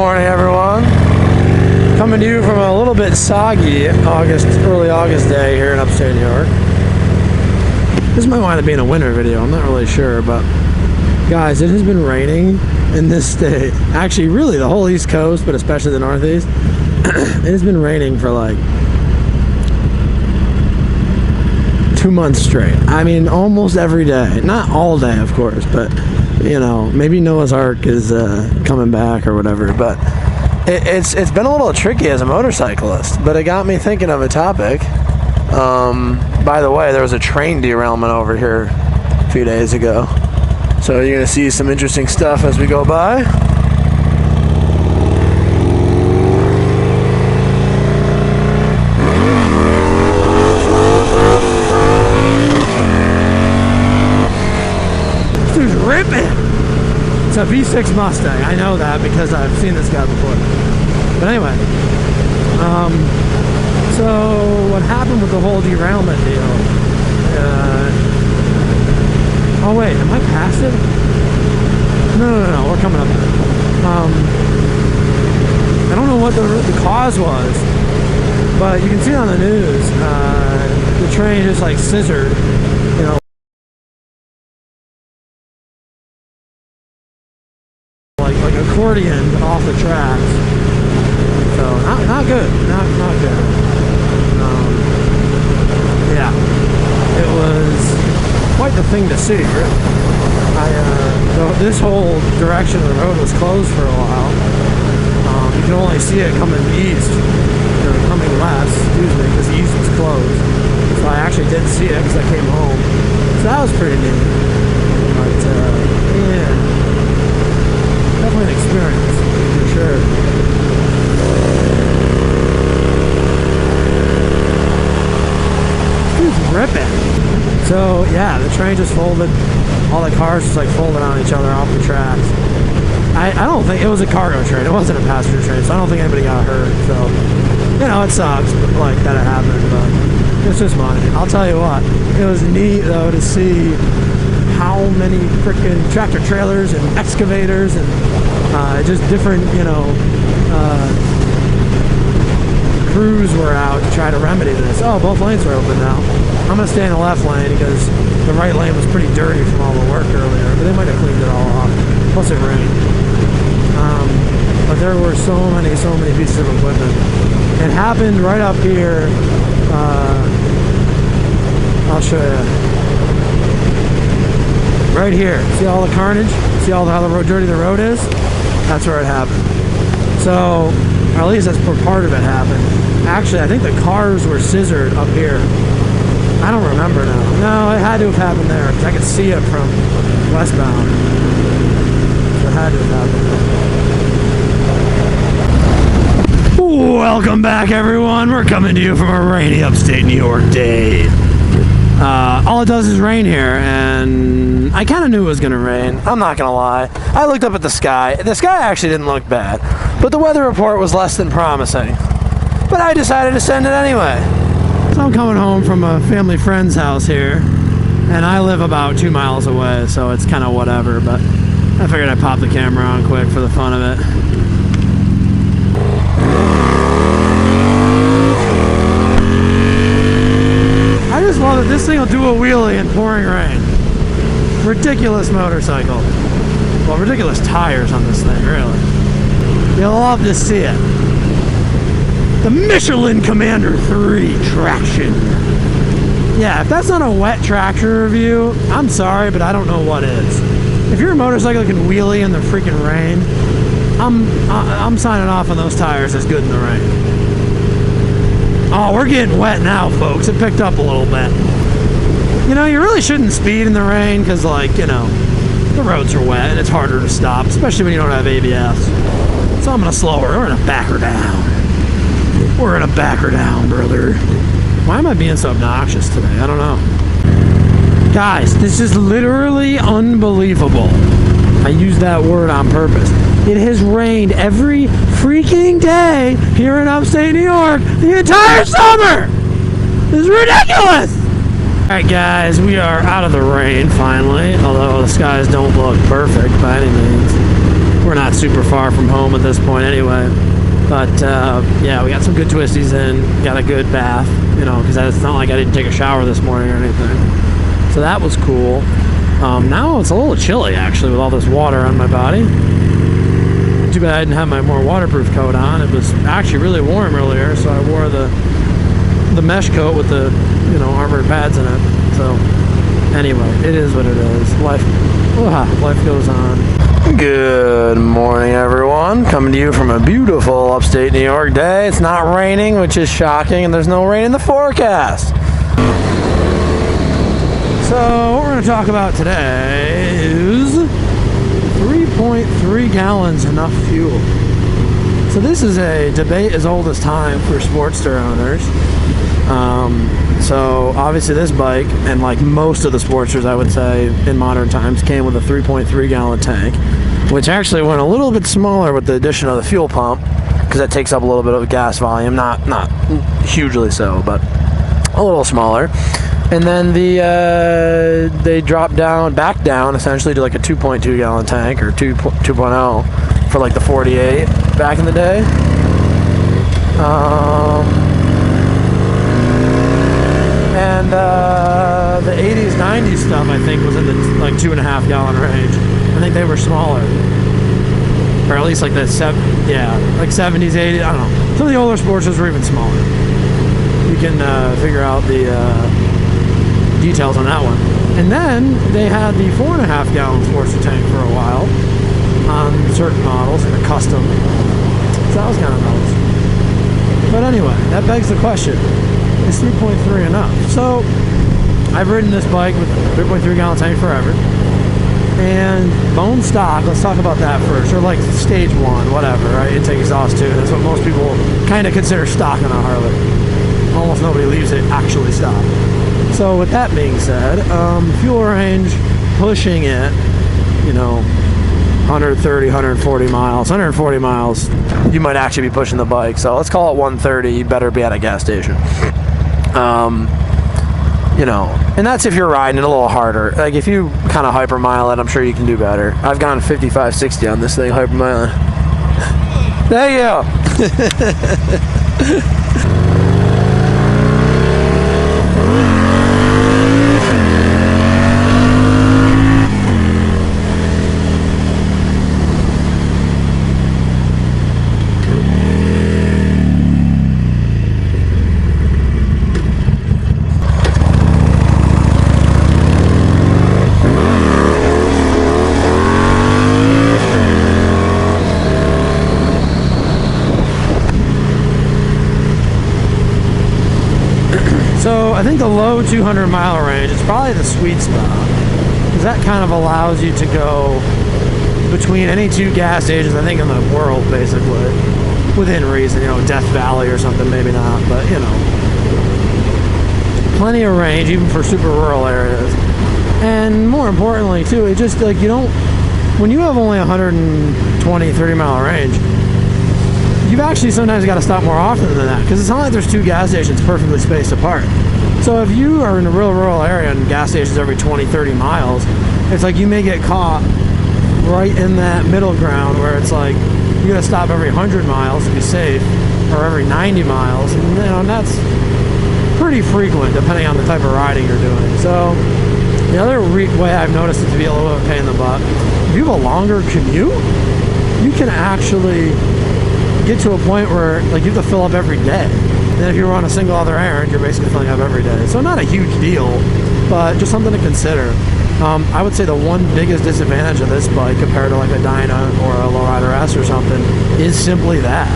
morning, everyone. Coming to you from a little bit soggy early August day here in upstate New York. This might wind up being a winter video, I'm not really sure, but guys, it has been raining in this state. Actually, really the whole East Coast, but especially the Northeast. It has been raining for like 2 months straight. I mean, almost every day. Not all day, of course, but you know, maybe Noah's Ark is coming back or whatever, but it's been a little tricky as a motorcyclist, but it got me thinking of a topic. By the way, there was a train derailment over here a few days ago, so you're gonna see some interesting stuff as we go by. Dude's ripping. It's a V6 Mustang. I know that because I've seen this guy before. But anyway, so what happened with the whole derailment deal? Oh wait, am I past it? No, we're coming up there. I don't know what the cause was, but you can see it on the news. The train just like scissored, you know, like accordion off the tracks. So not good, not good. Yeah, it was quite the thing to see. This whole direction of the road was closed for a while. You can only see it coming east, or coming west, excuse me, because the east was closed. So I actually did see it because I came home. So that was pretty neat. But yeah, definitely an experience for sure. It's ripping. So yeah, the train just folded. All the cars just like folded on each other off the tracks. I don't think it was a cargo train. It wasn't a passenger train, so I don't think anybody got hurt. So you know, it sucks, but like that it happened. But it's just money. I'll tell you what. It was neat though to see how many freaking tractor trailers and excavators and just different, you know, crews were out to try to remedy this. Oh, both lanes are open now. I'm gonna stay in the left lane because the right lane was pretty dirty from all the work earlier, but they might have cleaned it all off. Plus it rained. But there were so many pieces of equipment. It happened right up here. I'll show you. Right here. See all the carnage? See how dirty the road is? That's where it happened. So, or at least that's where part of it happened. Actually, I think the cars were scissored up here. I don't remember now. No, it had to have happened there because I could see it from westbound. So it had to have happened there. Welcome back, everyone. We're coming to you from a rainy upstate New York day. All it does is rain here, and I kind of knew it was going to rain. I'm not going to lie. I looked up at the sky. The sky actually didn't look bad, but the weather report was less than promising. But I decided to send it anyway. So I'm coming home from a family friend's house here, and I live about 2 miles away, so it's kind of whatever, but I figured I'd pop the camera on quick for the fun of it. I just love that this thing will do a wheelie in pouring rain. Ridiculous motorcycle. Well, ridiculous tires on this thing, really. You'll love to see it. The Michelin Commander 3 traction. Yeah, if that's not a wet traction review, I'm sorry, but I don't know what is. If your motorcycle can wheelie in the freaking rain, I'm signing off on those tires as good in the rain. Oh, we're getting wet now, folks. It picked up a little bit. You know, you really shouldn't speed in the rain because, like, you know, the roads are wet and it's harder to stop, especially when you don't have ABS. So I'm going to slow her. We're going to back her down. We're going to back her down, brother. Why am I being so obnoxious today? I don't know. Guys, this is literally unbelievable. I used that word on purpose. It has rained every freaking day here in upstate New York the entire summer. This is ridiculous. Alright guys, we are out of the rain finally, although the skies don't look perfect by any means. we're not super far from home at this point anyway. But yeah, we got some good twisties in, got a good bath, you know, because it's not like I didn't take a shower this morning or anything. So that was cool. Now it's a little chilly actually with all this water on my body. Too bad I didn't have my more waterproof coat on. It was actually really warm earlier, so I wore the mesh coat with the, you know, armored pads in it. So anyway, it is what it is. Life goes on. Good morning, everyone. Coming to you from a beautiful upstate New York day. It's not raining, which is shocking, and there's no rain in the forecast. So what we're going to talk about today is 3.3 gallons enough fuel. So this is a debate as old as time for Sportster owners. So obviously this bike, and like most of the Sportsters I would say in modern times, came with a 3.3 gallon tank, which actually went a little bit smaller with the addition of the fuel pump, because that takes up a little bit of gas volume, not hugely so, but a little smaller. And then they dropped back down essentially to like a 2.2 gallon tank, or 2.0 for like the 48 back in the day. And the 80s, 90s stuff, I think, was in the like 2.5 gallon range. I think they were smaller, or at least like the like 70s, 80s. I don't know. Some of the older Sportsters were even smaller. You can figure out the details on that one. And then they had the 4.5 gallon Sportster tank for a while on certain models, like a custom. So that was kind of nice. But anyway, that begs the question: is 3.3 enough? So I've ridden this bike with a 3.3 gallon tank forever, and bone stock, let's talk about that first, or like stage one, whatever, right? Intake exhaust tube, that's what most people kind of consider stock on a Harley. Almost nobody leaves it actually stock. So with that being said, fuel range, pushing it, you know, 130, 140 miles. 140 miles, you might actually be pushing the bike. So let's call it 130. You better be at a gas station. You know, and that's if you're riding it a little harder. Like if you kind of hypermile it, I'm sure you can do better. I've gone 55, 60 on this thing, hypermiling. Thank you. So I think the low 200 mile range is probably the sweet spot, because that kind of allows you to go between any two gas stations, I think, in the world, basically, within reason. You know, Death Valley or something, maybe not, but you know, plenty of range even for super rural areas. And more importantly too, it just like, you don't, when you have only 120, 30 mile range, you've actually sometimes got to stop more often than that, because it's not like there's two gas stations perfectly spaced apart. So if you are in a real rural area and gas stations every 20, 30 miles, it's like you may get caught right in that middle ground where it's like you got to stop every 100 miles to be safe, or every 90 miles, and, you know, and that's pretty frequent depending on the type of riding you're doing. So the other way I've noticed it to be a little bit of a pain in the butt, if you have a longer commute, you can actually get to a point where like you have to fill up every day. And if you run a single other errand, you're basically filling up every day. So not a huge deal, but just something to consider. I would say the one biggest disadvantage of this bike compared to like a Dyna or a Lowrider S or something is simply that.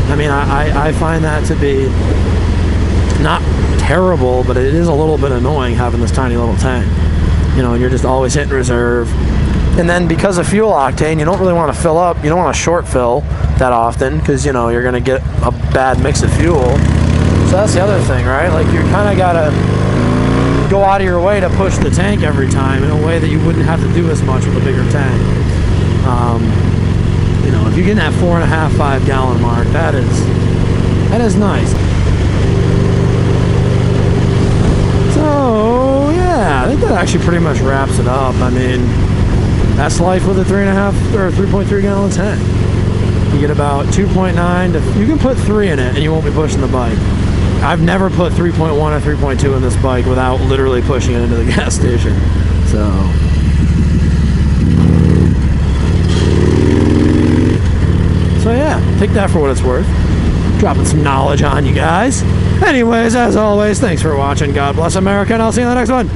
I mean, I find that to be not terrible, but it is a little bit annoying having this tiny little tank. You know, and you're just always hitting reserve. And then because of fuel octane, you don't really want to fill up. You don't want to short fill that often, because, you know, you're going to get a bad mix of fuel. So that's the other thing, right? Like, you kind of got to go out of your way to push the tank every time in a way that you wouldn't have to do as much with a bigger tank. You know, if you get in that 4.5, 5 gallon mark, that is nice. So yeah, I think that actually pretty much wraps it up. I mean, That's life with a 3.5 or 3.3 gallon tank. You get about 2.9 to, you can put 3 in it and you won't be pushing the bike. I've never put 3.1 or 3.2 in this bike without literally pushing it into the gas station. So yeah, take that for what it's worth. Dropping some knowledge on you guys. Anyways, as always, thanks for watching. God bless America, and I'll see you in the next one.